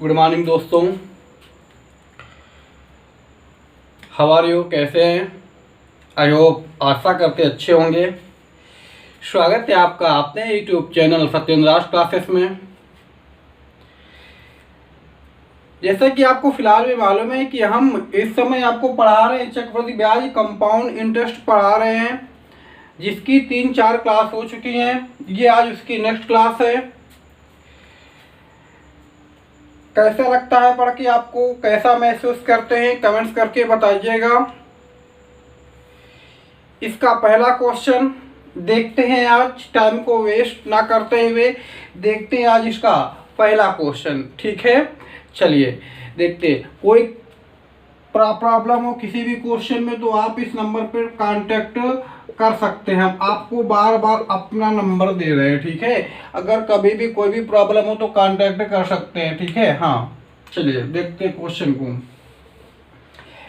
Good morning दोस्तों, how are you? कैसे हैं? आई होप, आशा करते अच्छे होंगे। स्वागत है आपका अपने यूट्यूब चैनल सत्येंद्र क्लासेस में। जैसा कि आपको फिलहाल में मालूम है कि हम इस समय आपको पढ़ा रहे हैं चक्रवृद्धि ब्याज कंपाउंड इंटरेस्ट पढ़ा रहे हैं, जिसकी 3-4 क्लास हो चुकी हैं। ये आज उसकी नेक्स्ट क्लास है। कैसा लगता है पढ़ के? आपको कैसा महसूस करते हैं? कमेंट्स करके बताइएगा। इसका पहला क्वेश्चन देखते हैं आज, टाइम को वेस्ट ना करते हुए देखते हैं आज इसका पहला क्वेश्चन। ठीक है, चलिए देखते हैं। कोई प्रॉब्लम हो किसी भी क्वेश्चन में तो आप इस नंबर पर कांटेक्ट कर सकते हैं। हम आपको बार बार अपना नंबर दे रहे हैं, ठीक है। अगर कभी भी कोई भी प्रॉब्लम हो तो कांटेक्ट कर सकते हैं, ठीक है। हाँ, चलिए देखते हैं क्वेश्चन को।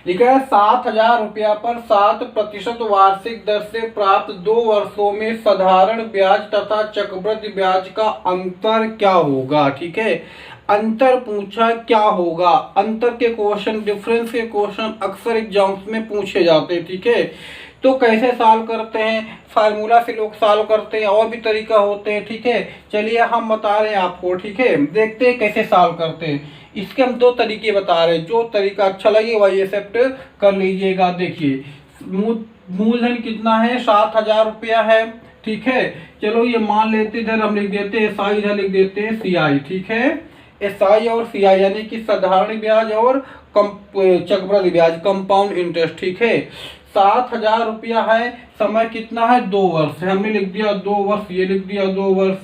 लिखा है 7,000 रुपया पर 7% वार्षिक दर से प्राप्त 2 वर्षों में साधारण ब्याज तथा चक्रवृद्धि ब्याज का अंतर क्या होगा। ठीक है, अंतर पूछा, क्या होगा। अंतर के क्वेश्चन, डिफरेंस के क्वेश्चन अक्सर एग्जाम्स में पूछे जाते हैं, ठीक है। तो कैसे सॉल्व करते हैं? फार्मूला से लोग सॉल्व करते हैं, और भी तरीका होते हैं, ठीक है। चलिए हम बता रहे हैं आपको, ठीक है। देखते हैं कैसे सॉल्व करते हैं। इसके हम 2 तरीके बता रहे हैं, जो तरीका अच्छा लगे वही एक्सेप्ट कर लीजिएगा। देखिए, मूलधन कितना है? 7,000 रुपया है, ठीक है। चलो ये मान लेते, इधर हम लिख देते हैं SI, इधर लिख देते हैं CI, ठीक है। SI और CI यानी कि साधारण ब्याज और चक्रवृद्धि ब्याज, कंपाउंड इंटरेस्ट, ठीक है। 7,000 रुपया है, समय कितना है? 2 वर्ष है। हमने लिख दिया 2 वर्ष, ये लिख दिया 2 वर्ष।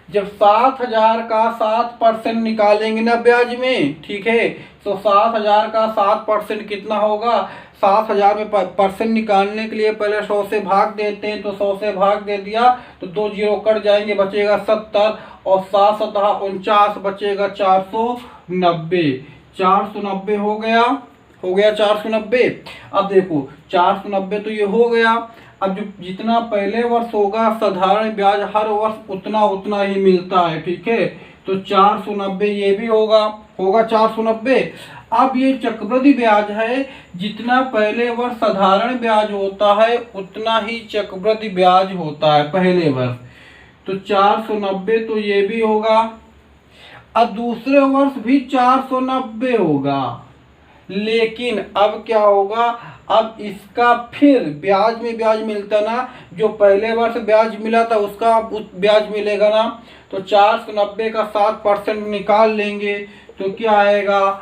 जब 7,000 का 7% निकालेंगे ना ब्याज में, ठीक है, तो 7,000 का 7% कितना होगा? 7,000 में परसेंट निकालने के लिए पहले 100 से भाग देते हैं, तो 100 से भाग दे दिया तो 2 जीरो कट जाएंगे, बचेगा 70 और 7 सतह 49, बचेगा 490। 490 हो गया 490। अब देखो 490 तो ये हो गया। अब जो जितना पहले वर्ष होगा साधारण ब्याज हर वर्ष उतना ही मिलता है, ठीक है। तो 490 ये भी होगा 490। अब ये चक्रवृद्धि ब्याज है, जितना पहले वर्ष साधारण ब्याज होता है उतना ही चक्रवृद्धि ब्याज होता है पहले वर्ष। तो 490 तो ये भी होगा। अब दूसरे वर्ष भी 490 होगा, लेकिन अब क्या होगा? अब इसका फिर ब्याज में ब्याज मिलता ना, जो पहले वर्ष ब्याज मिला था उसका ब्याज मिलेगा ना। तो 490 का 7% निकाल लेंगे तो क्या आएगा?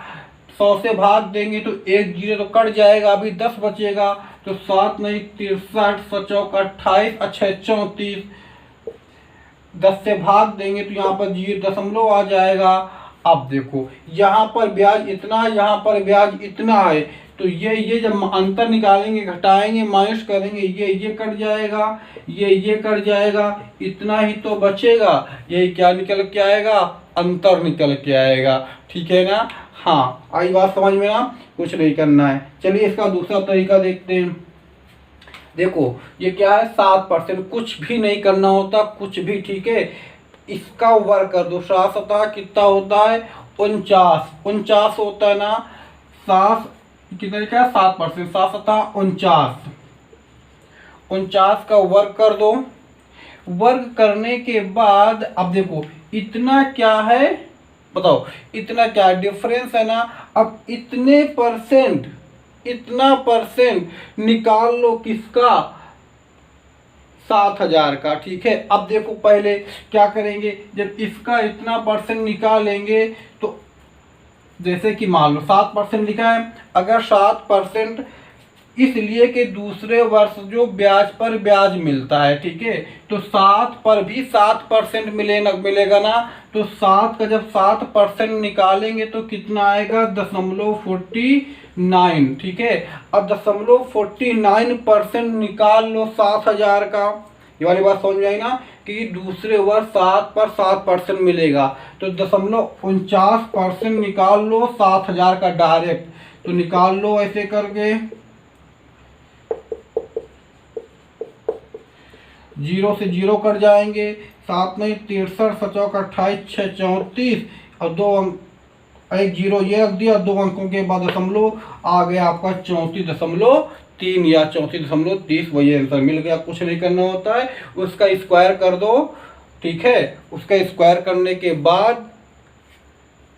100 से भाग देंगे तो 1 जीरो तो कट जाएगा, अभी 10 बचेगा। तो 7 नहीं 63, 7 28, अच्छा 34। 10 से भाग देंगे तो यहाँ पर 0 आ जाएगा। अब देखो यहाँ पर ब्याज इतना, यहाँ पर ब्याज इतना है, तो ये जब अंतर निकालेंगे, घटाएंगे, माइनस करेंगे, ये कट जाएगा, ये कट जाएगा, इतना ही तो बचेगा। ये क्या निकल के आएगा? अंतर निकल के आएगा, ठीक है ना। हाँ, आई बात समझ में ना? कुछ नहीं करना है। चलिए इसका दूसरा तरीका देखते हैं। देखो ये क्या है? 7%, कुछ भी नहीं करना होता, कुछ भी, ठीक है। इसका वर्ग कर दो। 7 सतह कितना होता है? 49 होता है ना। 7 कितने का? 7%, 7 सतह 49। 49 का वर्ग कर दो। वर्ग करने के बाद अब देखो इतना क्या है बताओ, इतना क्या डिफरेंस है ना। अब इतना परसेंट निकाल लो, किसका? 7,000 का, ठीक है। अब देखो पहले क्या करेंगे, जब इसका इतना परसेंट निकालेंगे तो जैसे कि मान लो 7% लिखा है। अगर 7% इसलिए कि दूसरे वर्ष जो ब्याज पर ब्याज मिलता है, ठीक है, तो 7 पर भी 7% मिलेगा ना। तो 7 का जब 7% निकालेंगे तो कितना आएगा? 0.49, ठीक है। अब 0.49% निकाल लो 7,000 का। ये वाली बात समझ में आई ना, कि दूसरे वर्ष 7 पर 7% मिलेगा, तो 0.49% निकाल लो 7,000 का डायरेक्ट। तो निकाल लो ऐसे करके जीरो से जीरो कट जाएंगे, 7 नहीं 63 7 28 6 34 और 2 अंक, एक जीरो ये रख दिया, 2 अंकों के बाद दशमलव आ गया आपका 34.3 या 34.30, वही आंसर मिल गया। कुछ नहीं करना होता है, उसका स्क्वायर कर दो, ठीक है। उसका स्क्वायर करने के बाद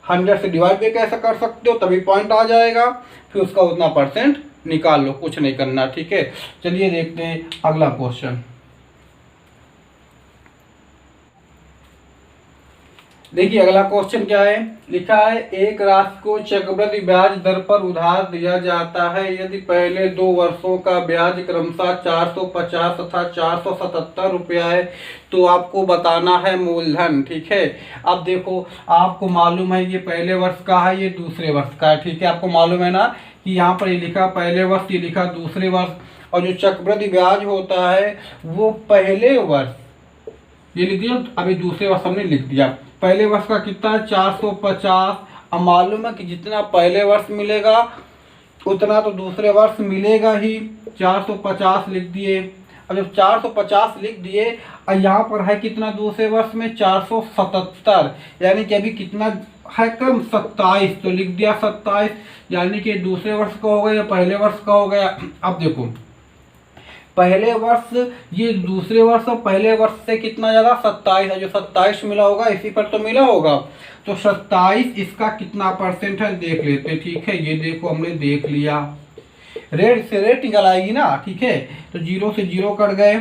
100 से डिवाइड भी कैसे कर सकते हो, तभी पॉइंट आ जाएगा, फिर उसका उतना परसेंट निकाल लो, कुछ नहीं करना, ठीक है। चलिए देखते हैं अगला क्वेश्चन। देखिए अगला क्वेश्चन क्या है, लिखा है एक राशि को चक्रवृद्धि ब्याज दर पर उधार दिया जाता है यदि पहले 2 वर्षों का ब्याज क्रमशः 450 तथा 477 रुपया है तो आपको बताना है मूलधन, ठीक है। अब देखो आपको मालूम है ये पहले वर्ष का है, ये दूसरे वर्ष का है, ठीक है। आपको मालूम है ना कि यहाँ पर ये लिखा पहले वर्ष, ये लिखा दूसरे वर्ष, और जो चक्रवृद्धि ब्याज होता है वो पहले वर्ष, ये लिख दिया, अभी दूसरे वर्ष हमने लिख दिया। पहले वर्ष का कितना है 450, अब मालूम है कि जितना पहले वर्ष मिलेगा उतना तो दूसरे वर्ष मिलेगा ही, 450 लिख दिए। अब जब 450 लिख दिए और यहाँ पर है कितना दूसरे वर्ष में 477, यानी कि अभी कितना है कम 27, तो लिख दिया 27, यानी कि दूसरे वर्ष का हो गया या पहले वर्ष का हो गया। अब देखो पहले वर्ष ये दूसरे वर्ष और पहले वर्ष से कितना ज़्यादा 27 है, जो 27 मिला होगा इसी पर तो मिला होगा, तो 27 इसका कितना परसेंट है देख लेते, ठीक है। ये देखो हमने देख लिया, रेट से रेट निकल आएगी ना, ठीक है। तो जीरो से जीरो कट गए,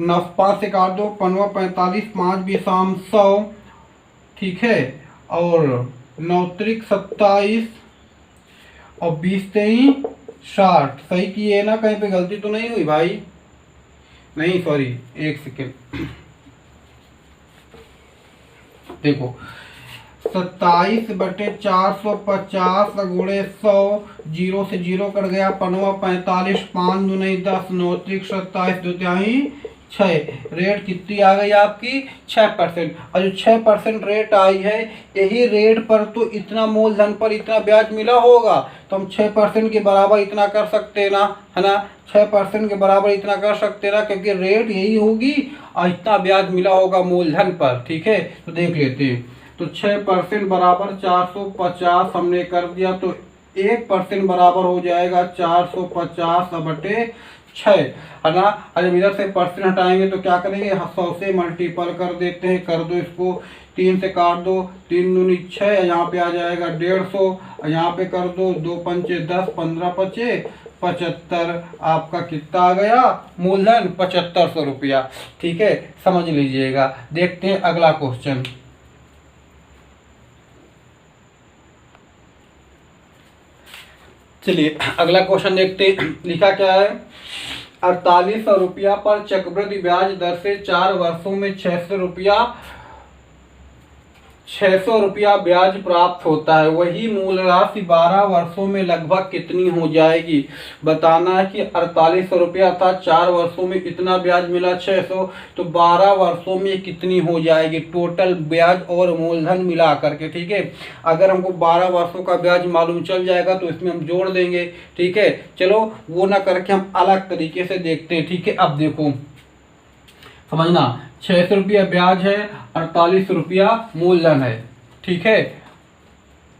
9 5 से काट दो, 15 45 5 20 100, ठीक है, और 9 त्रिक 27 और 20 23 60, सही किए ना, कहीं पे गलती तो नहीं हुई भाई, नहीं सॉरी एक सेकेंड, देखो 27/450 गुणे 100, जीरो से जीरो कट गया, 15 45 5 दूनी 10 9 त्रिक 27 2 तिहाई 6, रेट कितनी आ गई आपकी 6%, और जो 6% रेट आई है यही रेट पर तो इतना मूलधन पर इतना ब्याज मिला होगा, तो हम 6% के बराबर इतना कर सकते ना, है ना, 6% के बराबर इतना कर सकते ना, क्योंकि रेट यही होगी और इतना ब्याज मिला होगा मूलधन पर, ठीक है। तो देख लेते हैं, तो 6% बराबर 450 हमने कर दिया, तो 1% बराबर हो जाएगा 450/6, है ना। और जब इधर से परसेंट हटाएंगे तो क्या करेंगे, 100 से मल्टीपल कर देते हैं, कर दो इसको, 3 से काट दो, 3 दूनी 6, यहाँ पे आ जाएगा 150, यहाँ पे कर दो, 2 पंचे 10 15 पचे 75, आपका कितना आ गया मूलधन 7500 रुपया, ठीक है, समझ लीजिएगा। देखते हैं अगला क्वेश्चन। चलिए अगला क्वेश्चन देखते, लिखा क्या है, 4800 रुपया पर चक्रवृद्धि ब्याज दर से 4 वर्षों में 600 रुपया ब्याज प्राप्त होता है, वही मूल राशि 12 वर्षों में लगभग कितनी हो जाएगी। बताना है कि 4800 रुपया था, 4 वर्षों में इतना ब्याज मिला 600, तो 12 वर्षों में कितनी हो जाएगी टोटल ब्याज और मूलधन मिला करके, ठीक है। अगर हमको 12 वर्षों का ब्याज मालूम चल जाएगा तो इसमें हम जोड़ देंगे, ठीक है। चलो वो ना करके हम अलग तरीके से देखते हैं, ठीक है। अब देखो समझना, 600 रुपया ब्याज है, 4800 रुपया मूलधन है, ठीक है।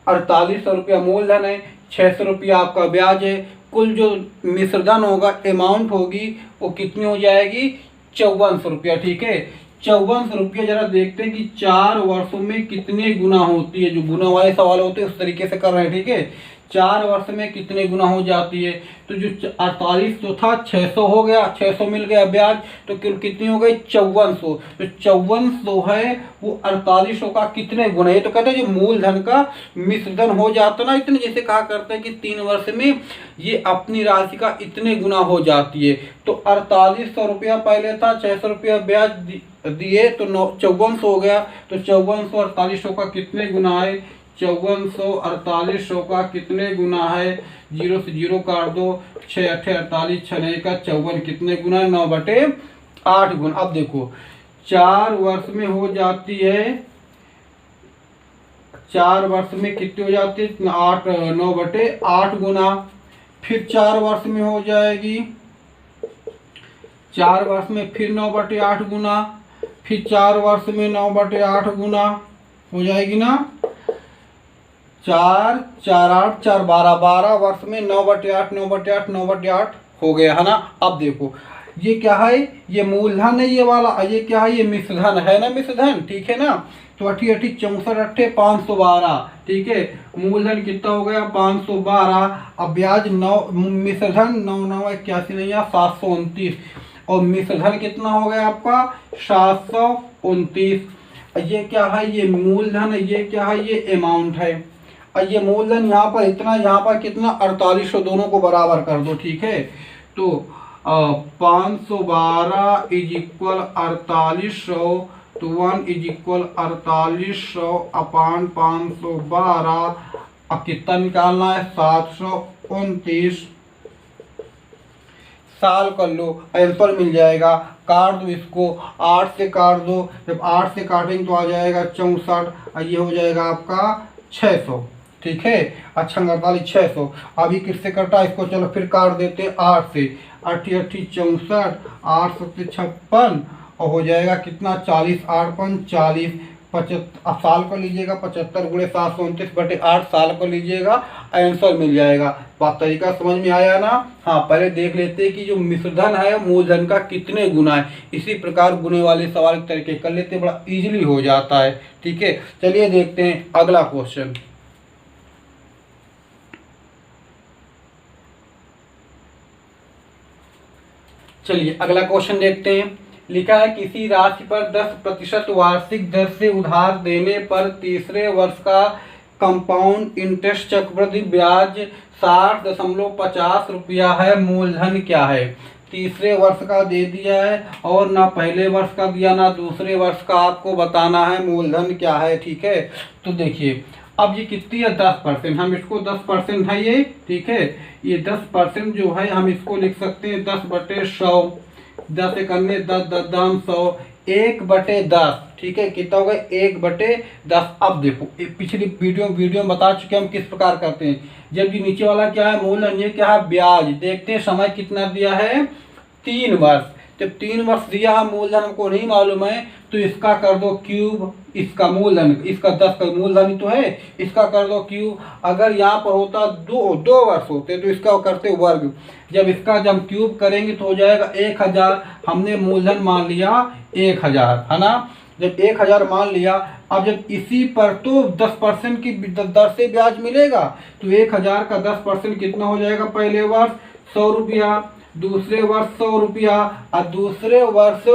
4800 रुपया मूलधन है, 600 रुपया आपका ब्याज है, कुल जो मिश्रधन होगा अमाउंट होगी वो कितनी हो जाएगी 5400 रुपया, ठीक है। 5400 रुपया जरा देखते हैं कि 4 वर्षों में कितने गुना होती है, जो गुना वाले सवाल होते हैं उस तरीके से कर रहे हैं, ठीक है। 4 वर्ष में कितने गुना हो जाती है, तो जो 48 तो था 600 हो गया, 600 मिल गया ब्याज, तो कितनी हो गई 5400, तो 5400 है वो 4800 का कितने गुना, ये तो कहते हैं जो मूलधन का मिश्रधन हो जाता ना इतने, जैसे कहा करते हैं कि 3 वर्ष में ये अपनी राशि का इतने गुना हो जाती है। तो 4800 रुपया पहले था, 600 रुपया ब्याज दिए तो 5400 हो गया, तो 5400 4800 का कितने गुना है, 5400 4800 का कितने गुना है, जीरो से जीरो काट दो, 6 8 48 6 का 54 कितने गुना है 9/8 गुना। अब देखो 4 वर्ष में हो जाती है, 4 वर्ष में कितनी हो जाती है 8 9/8 गुना, फिर 4 वर्ष में हो जाएगी 4 वर्ष में फिर 9/8 गुना, फिर 4 वर्ष में 9/8 गुना हो जाएगी ना, 4 4 8 4 12, 12 वर्ष में 9/8 9/8 9/8 हो गया है ना। अब देखो ये क्या है, ये मूलधन है ये वाला, ये क्या है, ये मिश्रधन है ना, मिश्रधन, ठीक है ना। तो 8 8 64 8 512, ठीक है। मूलधन कितना हो गया 512। अब ब्याज 9, मिश्रधन 9 9 81 नहीं 729, और मिश्रधन कितना हो गया आपका 729। ये क्या है, ये मूलधन है, ये क्या है, ये अमाउंट है। और ये मूलधन यहाँ पर इतना, यहाँ पर कितना 4800, दोनों को बराबर कर दो, ठीक है। तो 512 इज इक्वल 4800, तो 1 इज इक्वल 4800 अपान 512। अब कितना निकालना है 729, साल कर लो, आंसर मिल जाएगा। काट दो इसको, 8 से काट दो, जब 8 से काटेंगे तो आ जाएगा 64, और ये हो जाएगा आपका 600, ठीक है। अच्छा 48 600। अभी किससे कटा, इसको चलो फिर काट देते 8 से, 8 8 64, 8 7 56, और हो जाएगा कितना 40, 8 5 40, 75। अब साल को लीजिएगा 75 गुणे 729/8 साल को लीजिएगा, आंसर मिल जाएगा। बात तरीका समझ में आया ना। हाँ पहले देख लेते हैं कि जो मिश्रधन है मूलधन का कितने गुना है, इसी प्रकार गुणे वाले सवाल के तरीके कर लेते, बड़ा इजीली हो जाता है, ठीक है। चलिए देखते हैं अगला क्वेश्चन। चलिए अगला क्वेश्चन देखते हैं। लिखा है किसी राशि पर 10% वार्षिक दर से उधार देने पर तीसरे वर्ष का कंपाउंड इंटरेस्ट चक्रवृद्धि ब्याज 60.50 रुपया है, मूलधन क्या है। तीसरे वर्ष का दे दिया है, और ना पहले वर्ष का दिया ना दूसरे वर्ष का, आपको बताना है मूलधन क्या है, ठीक है। तो देखिए अब ये कितनी है 10%, हम इसको 10% है ये, ठीक है। ये 10% जो है हम इसको लिख सकते हैं 10/100, 10 से करने 10 10 दाम 100, 1/10, ठीक है। कितना होगा 1/10। अब देखो पिछली वीडियो में बता चुके हम किस प्रकार करते हैं। जब ये नीचे वाला क्या है मूलधन, ये क्या है ब्याज, देखते हैं समय कितना दिया है 3 वर्ष। जब 3 वर्ष दिया है, मूलधन हमको नहीं मालूम है, तो इसका कर दो क्यूब, इसका मूलधन, इसका 10 का मूलधन तो है, इसका कर दो क्यूब। अगर यहाँ पर होता 2 वर्ष होते तो इसका करते वर्ग, जब इसका जब क्यूब करेंगे तो हो जाएगा 1000। हमने मूलधन मान लिया 1000, है ना। जब 1000 मान लिया, अब जब इसी पर तो 10% की दर से ब्याज मिलेगा, तो 1000 का 10% कितना हो जाएगा, पहले वर्ष 100 रुपया, दूसरे वर्ष 100 रुपया, और दूसरे वर्ष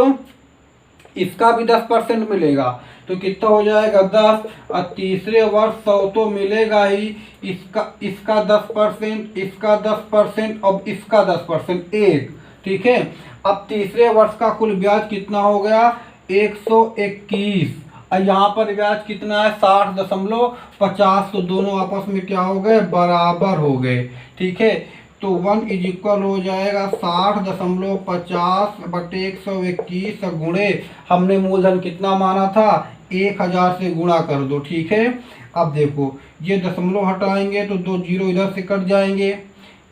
इसका भी 10% मिलेगा, तो कितना हो जाएगा 10, और तीसरे वर्ष 100 तो मिलेगा ही, इसका 10%, इसका 10%, और इसका 10%, 1, ठीक है। अब तीसरे वर्ष का कुल ब्याज कितना हो गया 121, और यहाँ पर ब्याज कितना है 60.50, तो दोनों आपस में क्या हो गए बराबर हो गए, ठीक है। तो 1 इज इक्वल हो जाएगा 60.50/121 गुणे, हमने मूलधन कितना माना था 1000 से गुणा कर दो, ठीक है। अब देखो ये दशमलव हटाएंगे तो 2 जीरो इधर से कट जाएंगे,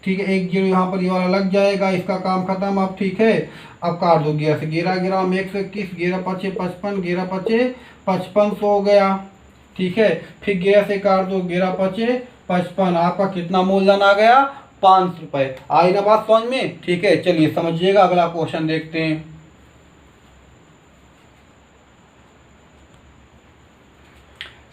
ठीक है। 1 जीरो यहाँ पर ये वाला लग जाएगा, इसका काम खत्म अब, ठीक है। अब काट दो 11 से, 11 11 में 121, 11 5 55, 11 5 55 हो गया, ठीक है। फिर 11 से काट दो, 11 5 55, आपका कितना मूलधन आ गया 5 रुपए। आई ना बात समझ में, ठीक है। चलिए समझिएगा, अगला क्वेश्चन देखते हैं।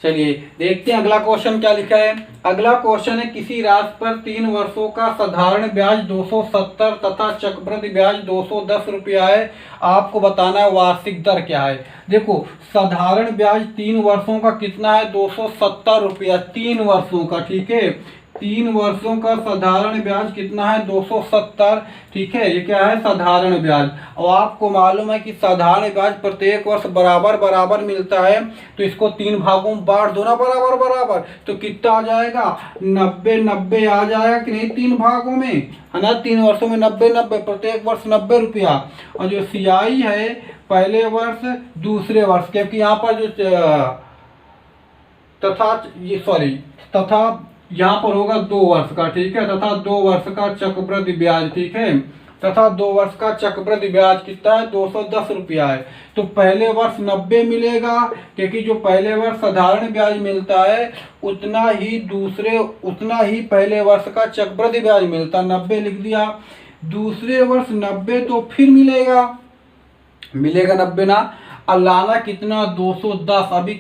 चलिए देखते हैं अगला क्वेश्चन क्या लिखा है। अगला क्वेश्चन है किसी राशि पर 3 वर्षों का साधारण ब्याज 270 तथा चक्रवृद्धि ब्याज 210 रुपया है, आपको बताना है वार्षिक दर क्या है। देखो साधारण ब्याज 3 वर्षों का कितना है 270 रुपया, 3 वर्षों का, ठीक है। 3 वर्षों का साधारण ब्याज कितना है 270, ठीक है। ये क्या है साधारण ब्याज, और आपको मालूम है कि साधारण ब्याज प्रत्येक वर्ष बराबर बराबर मिलता है, तो इसको 3 भागों में बांट दो ना बराबर बराबर, तो कितना आ जाएगा 90 90 आ जाएगा कि नहीं 3 भागों में, है ना। 3 वर्षों में 90 90, प्रत्येक वर्ष 90 रुपया। और जो सियाई है पहले वर्ष दूसरे वर्ष, क्योंकि यहाँ पर जो तथा यहाँ पर होगा 2 वर्ष का, ठीक है, तथा 2 वर्ष का चक्रवृद्धि ब्याज, ठीक है। तथा 2 वर्ष का चक्रवृद्धि ब्याज कितना है, 210 रुपया है। तो पहले वर्ष 90 मिलेगा, क्योंकि जो पहले वर्ष साधारण ब्याज मिलता है उतना ही पहले वर्ष का चक्रवृद्धि ब्याज मिलता है, 90 लिख दिया। दूसरे वर्ष 90 तो फिर मिलेगा 90 ना, और लाना कितना, 210। अभी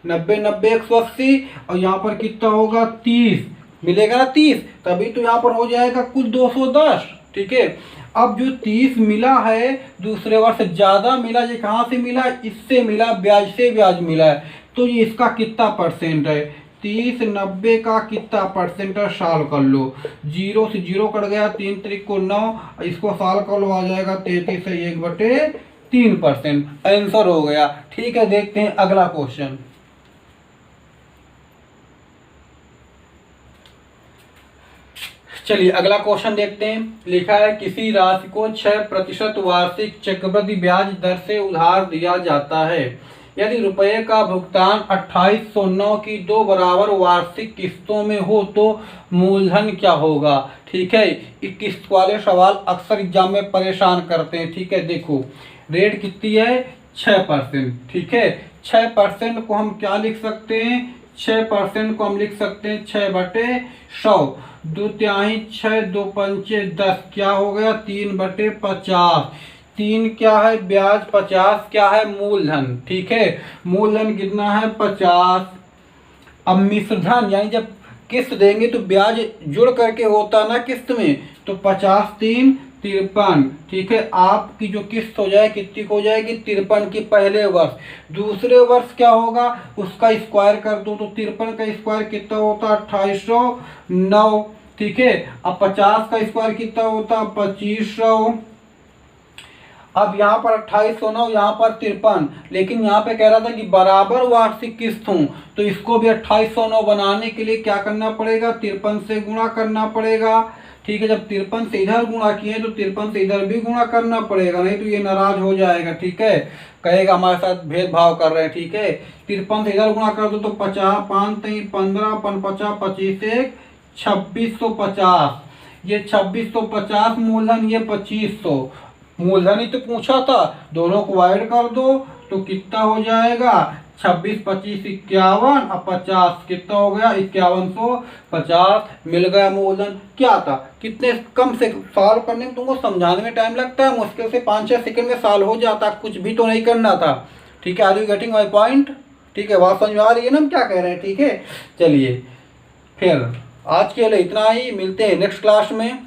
90 90 180, और यहाँ पर कितना होगा, 30 मिलेगा ना, 30, तभी तो यहाँ पर हो जाएगा कुल 210। ठीक है, अब जो 30 मिला है दूसरे वर्ष ज़्यादा मिला, ये कहाँ से मिला, इससे मिला, ब्याज से ब्याज मिला है। तो ये इसका कितना परसेंट है, 30 90 का कितना परसेंट है, साल कर लो। 0 से 0 कट गया, 3 त्रिक को 9, इसको साल कर लो, आ जाएगा 33 से 1/3%। आंसर हो गया। ठीक है, देखते हैं अगला क्वेश्चन। चलिए अगला क्वेश्चन देखते हैं। लिखा है किसी राशि को 6% वार्षिक चक्रवृद्धि ब्याज दर से उधार दिया जाता है। यदि रुपये का भुगतान 2809 की 2 बराबर वार्षिक किस्तों में हो तो मूलधन क्या होगा। ठीक है, ये किस्त वाले सवाल अक्सर एग्जाम में परेशान करते हैं। ठीक है, देखो रेट कितनी है, 6%। ठीक है, 6% को हम क्या लिख सकते हैं, 6% को हम लिख सकते हैं 6/100। 2 तिहाई 6, 2 पंचे 10, क्या हो गया, 3/50। 3 क्या है ब्याज, 50 क्या है मूलधन। ठीक है, मूलधन कितना है, 50। अब मिश्रधन यानी जब किस्त देंगे तो ब्याज जुड़ करके होता ना किस्त में, तो 50 3 53। ठीक है, आपकी जो किस्त हो जाए कितनी हो जाएगी, 53 की पहले वर्ष। दूसरे वर्ष क्या होगा, उसका स्क्वायर कर दो, तो 53 का स्क्वायर कितना होता है, 2809। ठीक है, अब 50 का स्क्वायर कितना होता है, 2500। अब यहाँ पर 2809, यहाँ पर 53, लेकिन यहाँ पे कह रहा था कि बराबर वार्षिक किस्त हूँ, तो इसको भी 2809 बनाने के लिए क्या करना पड़ेगा, 53 से गुणा करना पड़ेगा। ठीक है, जब 53 से इधर गुणा किए तो 53 से इधर भी गुणा करना पड़ेगा, नहीं तो ये नाराज हो जाएगा। ठीक है, कहेगा हमारे साथ भेदभाव कर रहे हैं। ठीक है, 53 से इधर गुणा कर दो तो 50 5 3 15 50 25 1 2650। ये 2650 मूलधन, ये 2500 मूलधन ही तो पूछा था। दोनों को ऐड कर दो तो कितना हो जाएगा, 26 25 51 और 50 कितना हो गया, 5150 मिल गया मूलधन। क्या था, कितने कम से सॉल्व करने में तुमको समझाने में टाइम लगता है, मुश्किल से 5-6 सेकंड में सॉल्व हो जाता, कुछ भी तो नहीं करना था। ठीक है, are you getting my point. ठीक है, बात समझ में आ रही है ना हम क्या कह रहे हैं। ठीक है, चलिए फिर आज के लिए इतना ही, मिलते हैं नेक्स्ट क्लास में।